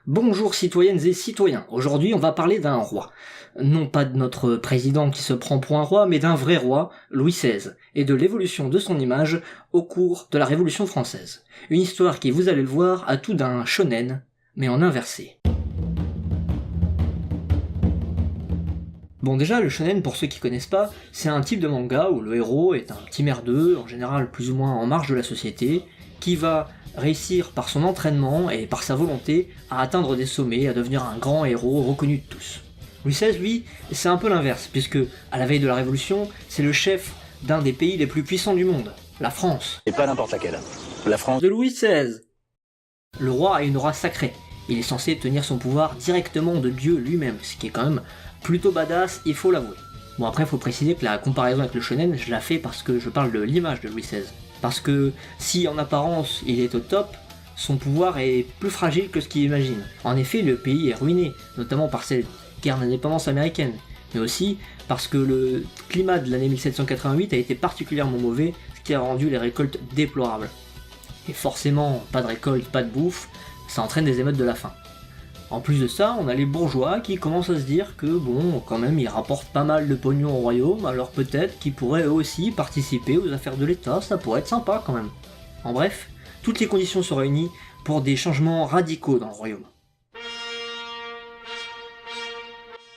Bonjour citoyennes et citoyens, aujourd'hui on va parler d'un roi. Non pas de notre président qui se prend pour un roi, mais d'un vrai roi, Louis XVI, et de l'évolution de son image au cours de la Révolution française. Une histoire qui, vous allez le voir, a tout d'un shonen, mais en inversé. Bon déjà, le shonen, pour ceux qui connaissent pas, c'est un type de manga où le héros est un petit merdeux, en général plus ou moins en marge de la société, qui va réussir par son entraînement et par sa volonté à atteindre des sommets, à devenir un grand héros reconnu de tous. Louis XVI, lui, c'est un peu l'inverse, puisque, à la veille de la Révolution, c'est le chef d'un des pays les plus puissants du monde, la France. Et pas n'importe laquelle. La France De Louis XVI. Le roi a une aura sacrée. Il est censé tenir son pouvoir directement de Dieu lui-même, ce qui est quand même plutôt badass, il faut l'avouer. Bon après, faut préciser que la comparaison avec le shonen, je la fais parce que je parle de l'image de Louis XVI. Parce que si en apparence il est au top, son pouvoir est plus fragile que ce qu'il imagine. En effet, le pays est ruiné, notamment par cette guerre d'indépendance américaine, mais aussi parce que le climat de l'année 1788 a été particulièrement mauvais, ce qui a rendu les récoltes déplorables. Et forcément, pas de récolte, pas de bouffe, ça entraîne des émeutes de la faim. En plus de ça, on a les bourgeois qui commencent à se dire que bon, quand même, ils rapportent pas mal de pognon au royaume, alors peut-être qu'ils pourraient eux aussi participer aux affaires de l'État, ça pourrait être sympa quand même. En bref, toutes les conditions sont réunies pour des changements radicaux dans le royaume.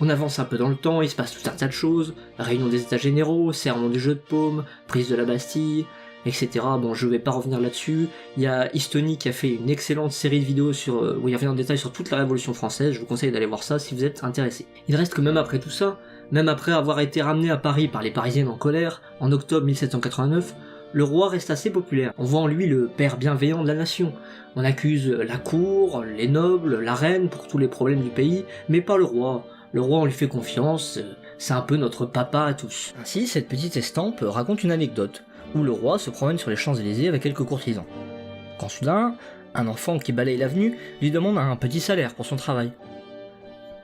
On avance un peu dans le temps, il se passe tout un tas de choses, réunion des états généraux, serment du jeu de paume, prise de la Bastille, etc. Bon, je vais pas revenir là-dessus. Il y a Histony qui a fait une excellente série de vidéos où il revient en détail sur toute la Révolution française, je vous conseille d'aller voir ça si vous êtes intéressé. Il reste que même après tout ça, même après avoir été ramené à Paris par les Parisiennes en colère, en octobre 1789, le roi reste assez populaire. On voit en lui le père bienveillant de la nation. On accuse la cour, les nobles, la reine pour tous les problèmes du pays, mais pas le roi. Le roi, on lui fait confiance, c'est un peu notre papa à tous. Ainsi, cette petite estampe raconte une anecdote, où le roi se promène sur les Champs-Élysées avec quelques courtisans. Quand soudain, un enfant qui balaye l'avenue lui demande un petit salaire pour son travail.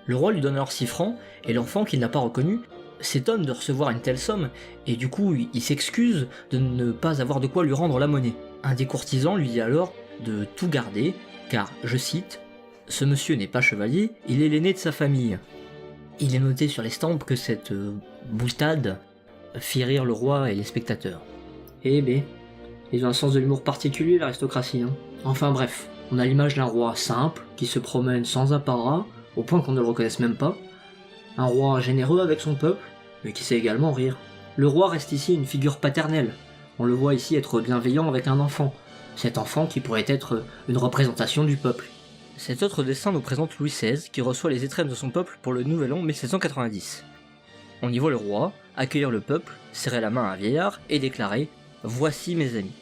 Le roi lui donne alors 6 francs, et l'enfant, qu'il n'a pas reconnu, s'étonne de recevoir une telle somme, et du coup il s'excuse de ne pas avoir de quoi lui rendre la monnaie. Un des courtisans lui dit alors de tout garder, car, je cite, « Ce monsieur n'est pas chevalier, il est l'aîné de sa famille ». Il est noté sur l'estampe que cette boutade fit rire le roi et les spectateurs. Eh ben, ils ont un sens de l'humour particulier, l'aristocratie, hein. Enfin bref, on a l'image d'un roi simple, qui se promène sans apparat, au point qu'on ne le reconnaisse même pas. Un roi généreux avec son peuple, mais qui sait également rire. Le roi reste ici une figure paternelle. On le voit ici être bienveillant avec un enfant. Cet enfant qui pourrait être une représentation du peuple. Cet autre dessin nous présente Louis XVI, qui reçoit les étrennes de son peuple pour le nouvel an 1790. On y voit le roi accueillir le peuple, serrer la main à un vieillard et déclarer « Voici mes amis ».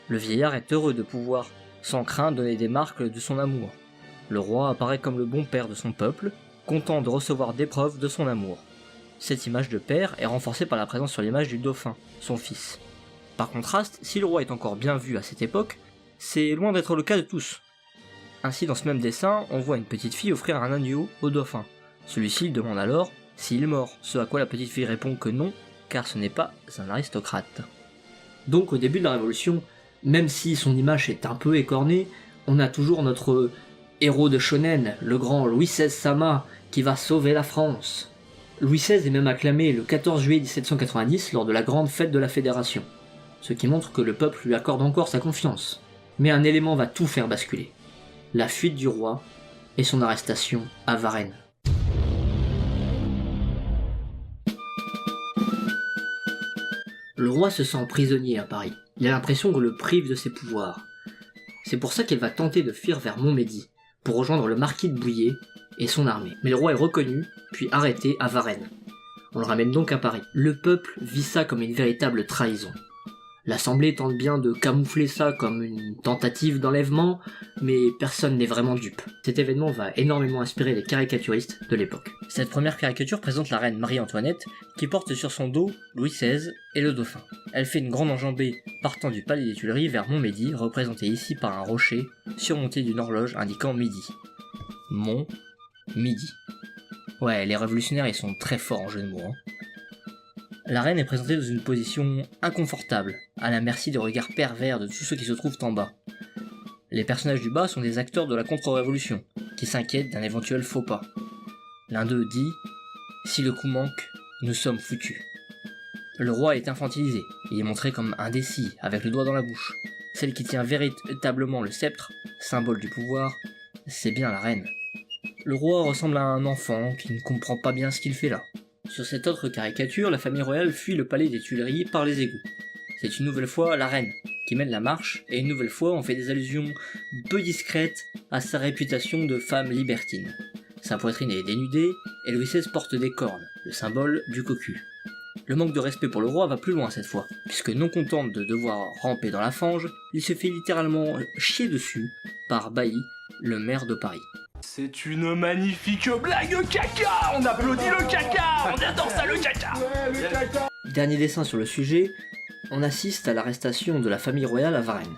Le vieillard est heureux de pouvoir, sans crainte, donner des marques de son amour. Le roi apparaît comme le bon père de son peuple, content de recevoir des preuves de son amour. Cette image de père est renforcée par la présence sur l'image du dauphin, son fils. Par contraste, si le roi est encore bien vu à cette époque, c'est loin d'être le cas de tous. Ainsi, dans ce même dessin, on voit une petite fille offrir un agneau au dauphin. Celui-ci demande alors s'il est mort, ce à quoi la petite fille répond que non, car ce n'est pas un aristocrate. Donc au début de la Révolution, même si son image est un peu écornée, on a toujours notre héros de shonen, le grand Louis XVI Sama, qui va sauver la France. Louis XVI est même acclamé le 14 juillet 1790 lors de la grande fête de la Fédération, ce qui montre que le peuple lui accorde encore sa confiance. Mais un élément va tout faire basculer. La fuite du roi et son arrestation à Varennes. Le roi se sent prisonnier à Paris. Il a l'impression qu'on le prive de ses pouvoirs. C'est pour ça qu'il va tenter de fuir vers Montmédy, pour rejoindre le marquis de Bouillé et son armée. Mais le roi est reconnu, puis arrêté à Varennes. On le ramène donc à Paris. Le peuple vit ça comme une véritable trahison. L'Assemblée tente bien de camoufler ça comme une tentative d'enlèvement, mais personne n'est vraiment dupe. Cet événement va énormément inspirer les caricaturistes de l'époque. Cette première caricature présente la reine Marie-Antoinette, qui porte sur son dos Louis XVI et le dauphin. Elle fait une grande enjambée partant du palais des Tuileries vers Montmédy, représentée ici par un rocher, surmonté d'une horloge indiquant midi. Midi. Ouais, les révolutionnaires ils sont très forts en jeu de mots, hein. La reine est présentée dans une position inconfortable, à la merci des regards pervers de tous ceux qui se trouvent en bas. Les personnages du bas sont des acteurs de la contre-révolution, qui s'inquiètent d'un éventuel faux pas. L'un d'eux dit « Si le coup manque, nous sommes foutus ». Le roi est infantilisé, il est montré comme indécis, avec le doigt dans la bouche. Celle qui tient véritablement le sceptre, symbole du pouvoir, c'est bien la reine. Le roi ressemble à un enfant qui ne comprend pas bien ce qu'il fait là. Sur cette autre caricature, la famille royale fuit le palais des Tuileries par les égouts. C'est une nouvelle fois la reine qui mène la marche, et une nouvelle fois on fait des allusions peu discrètes à sa réputation de femme libertine. Sa poitrine est dénudée, et Louis XVI porte des cornes, le symbole du cocu. Le manque de respect pour le roi va plus loin cette fois, puisque non content de devoir ramper dans la fange, il se fait littéralement chier dessus par Bailly, le maire de Paris. C'est une magnifique blague caca. On applaudit le caca. On adore ça le caca. Ouais, le caca. Dernier dessin sur le sujet, on assiste à l'arrestation de la famille royale à Varennes.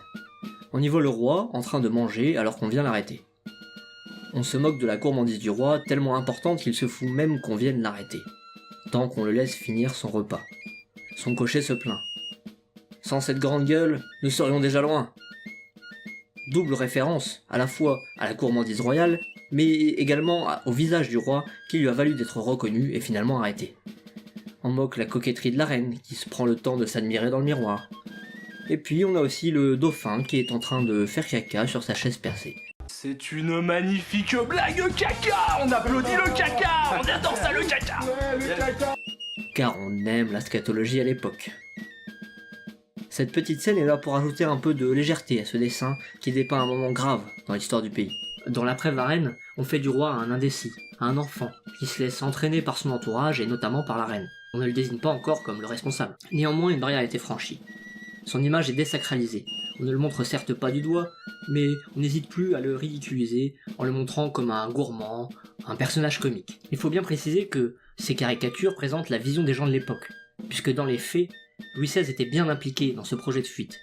On y voit le roi en train de manger alors qu'on vient l'arrêter. On se moque de la gourmandise du roi, tellement importante qu'il se fout même qu'on vienne l'arrêter, tant qu'on le laisse finir son repas. Son cocher se plaint. Sans cette grande gueule, nous serions déjà loin. Double référence, à la fois à la gourmandise royale, mais également au visage du roi qui lui a valu d'être reconnu et finalement arrêté. On moque la coquetterie de la reine qui se prend le temps de s'admirer dans le miroir. Et puis on a aussi le dauphin qui est en train de faire caca sur sa chaise percée. C'est une magnifique blague caca. On applaudit le caca. On adore ça le caca. Ouais, le caca. Car on aime la scatologie à l'époque. Cette petite scène est là pour ajouter un peu de légèreté à ce dessin qui dépeint un moment grave dans l'histoire du pays. Dans l'après-Varennes, on fait du roi un indécis, un enfant, qui se laisse entraîner par son entourage et notamment par la reine. On ne le désigne pas encore comme le responsable. Néanmoins, une barrière a été franchie. Son image est désacralisée. On ne le montre certes pas du doigt, mais on n'hésite plus à le ridiculiser en le montrant comme un gourmand, un personnage comique. Il faut bien préciser que ces caricatures présentent la vision des gens de l'époque, puisque dans les faits, Louis XVI était bien impliqué dans ce projet de fuite,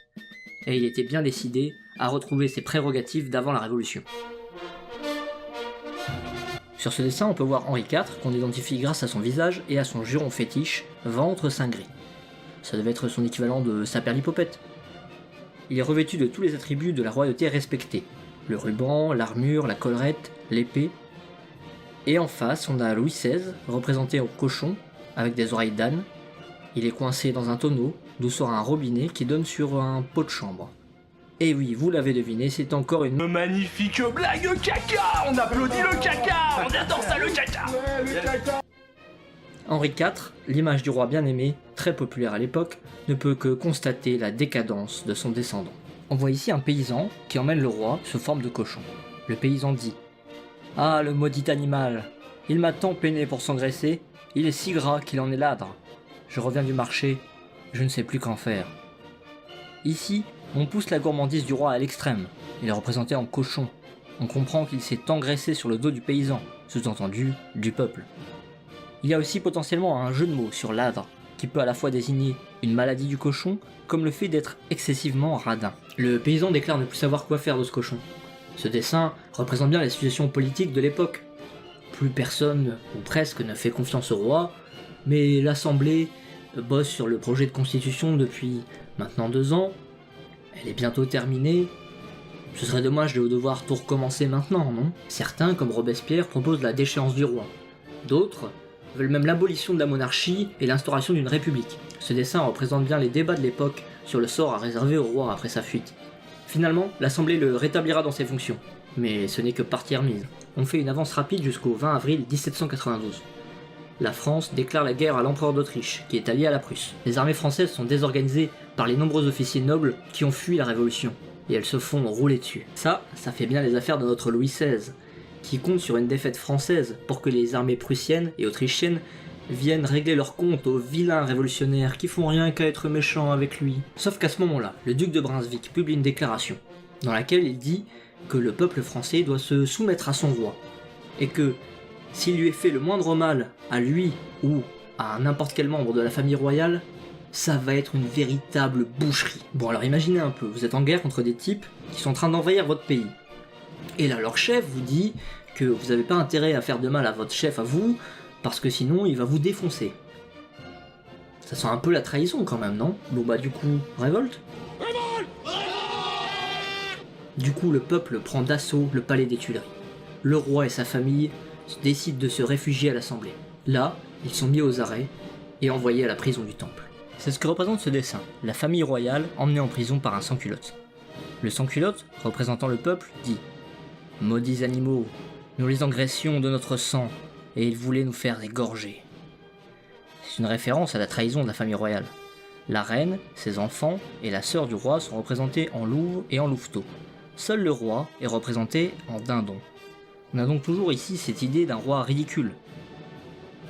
et il était bien décidé à retrouver ses prérogatives d'avant la Révolution. Sur ce dessin, on peut voir Henri IV, qu'on identifie grâce à son visage et à son juron fétiche, ventre sein gris. Ça devait être son équivalent de Saperlipopette. Il est revêtu de tous les attributs de la royauté respectée, le ruban, l'armure, la collerette, l'épée. Et en face, on a Louis XVI, représenté au cochon, avec des oreilles d'âne. Il est coincé dans un tonneau, d'où sort un robinet qui donne sur un pot de chambre. Et oui, vous l'avez deviné, c'est encore une magnifique blague caca. On applaudit le caca. On adore ça le caca. Ouais, le caca. Henri IV, l'image du roi bien-aimé, très populaire à l'époque, ne peut que constater la décadence de son descendant. On voit ici un paysan qui emmène le roi sous forme de cochon. Le paysan dit « Ah, le maudit animal, il m'a tant peiné pour s'engraisser, il est si gras qu'il en est ladre. Je reviens du marché, je ne sais plus qu'en faire. » Ici, on pousse la gourmandise du roi à l'extrême. Il est représenté en cochon. On comprend qu'il s'est engraissé sur le dos du paysan, sous-entendu du peuple. Il y a aussi potentiellement un jeu de mots sur l'âdre, qui peut à la fois désigner une maladie du cochon, comme le fait d'être excessivement radin. Le paysan déclare ne plus savoir quoi faire de ce cochon. Ce dessin représente bien la situation politique de l'époque. Plus personne, ou presque, ne fait confiance au roi, mais l'Assemblée bosse sur le projet de constitution depuis maintenant 2 ans. Elle est bientôt terminée. Ce serait dommage de devoir tout recommencer maintenant, non? Certains, comme Robespierre, proposent la déchéance du roi. D'autres veulent même l'abolition de la monarchie et l'instauration d'une république. Ce dessin représente bien les débats de l'époque sur le sort à réserver au roi après sa fuite. Finalement, l'Assemblée le rétablira dans ses fonctions, mais ce n'est que partie remise. On fait une avance rapide jusqu'au 20 avril 1792. La France déclare la guerre à l'empereur d'Autriche, qui est allié à la Prusse. Les armées françaises sont désorganisées par les nombreux officiers nobles qui ont fui la Révolution, et elles se font rouler dessus. Ça fait bien les affaires de notre Louis XVI, qui compte sur une défaite française pour que les armées prussiennes et autrichiennes viennent régler leur compte aux vilains révolutionnaires qui font rien qu'à être méchants avec lui. Sauf qu'à ce moment-là, le duc de Brunswick publie une déclaration, dans laquelle il dit que le peuple français doit se soumettre à son roi, et que s'il lui est fait le moindre mal à lui ou à n'importe quel membre de la famille royale, ça va être une véritable boucherie. Bon alors imaginez un peu, vous êtes en guerre contre des types qui sont en train d'envahir votre pays. Et là leur chef vous dit que vous n'avez pas intérêt à faire de mal à votre chef à vous, parce que sinon il va vous défoncer. Ça sent un peu la trahison quand même, non? Bon bah du coup, révolte? Du coup, le peuple prend d'assaut le palais des Tuileries. Le roi et sa famille décident de se réfugier à l'Assemblée. Là, ils sont mis aux arrêts et envoyés à la prison du Temple. C'est ce que représente ce dessin, la famille royale emmenée en prison par un sans-culotte. Le sans-culotte, représentant le peuple, dit « Maudits animaux, nous les engraissions de notre sang, et ils voulaient nous faire égorger. » C'est une référence à la trahison de la famille royale. La reine, ses enfants et la sœur du roi sont représentés en louve et en louveteau. Seul le roi est représenté en dindon. On a donc toujours ici cette idée d'un roi ridicule.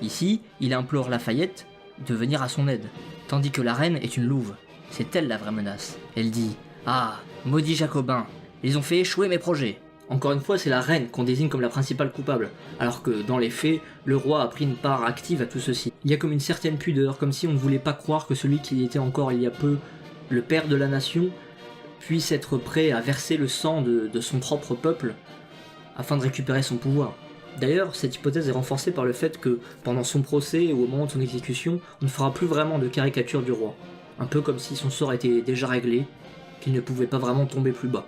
Ici, il implore Lafayette de venir à son aide, tandis que la reine est une louve. C'est elle la vraie menace. Elle dit « Ah, maudits jacobins, ils ont fait échouer mes projets !» Encore une fois, c'est la reine qu'on désigne comme la principale coupable, alors que dans les faits, le roi a pris une part active à tout ceci. Il y a comme une certaine pudeur, comme si on ne voulait pas croire que celui qui était encore il y a peu le père de la nation puisse être prêt à verser le sang de son propre peuple afin de récupérer son pouvoir. D'ailleurs, cette hypothèse est renforcée par le fait que, pendant son procès ou au moment de son exécution, on ne fera plus vraiment de caricature du roi. Un peu comme si son sort était déjà réglé, qu'il ne pouvait pas vraiment tomber plus bas.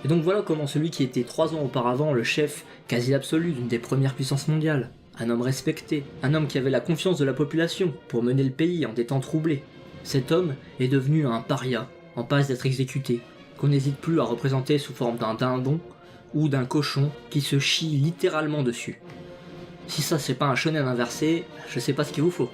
Et donc voilà comment celui qui était 3 ans auparavant le chef quasi absolu d'une des premières puissances mondiales, un homme respecté, un homme qui avait la confiance de la population pour mener le pays en des temps troublés, cet homme est devenu un paria, en passe d'être exécuté, qu'on n'hésite plus à représenter sous forme d'un dindon ou d'un cochon qui se chie littéralement dessus. Si ça c'est pas un shonen inversé, je sais pas ce qu'il vous faut.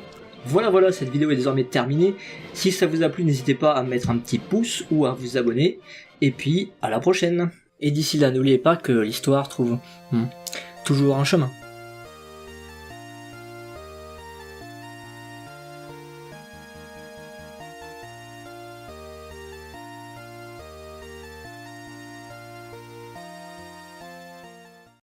Voilà, cette vidéo est désormais terminée. Si ça vous a plu, n'hésitez pas à mettre un petit pouce ou à vous abonner. Et puis, à la prochaine. Et d'ici là, n'oubliez pas que l'histoire trouve toujours un chemin.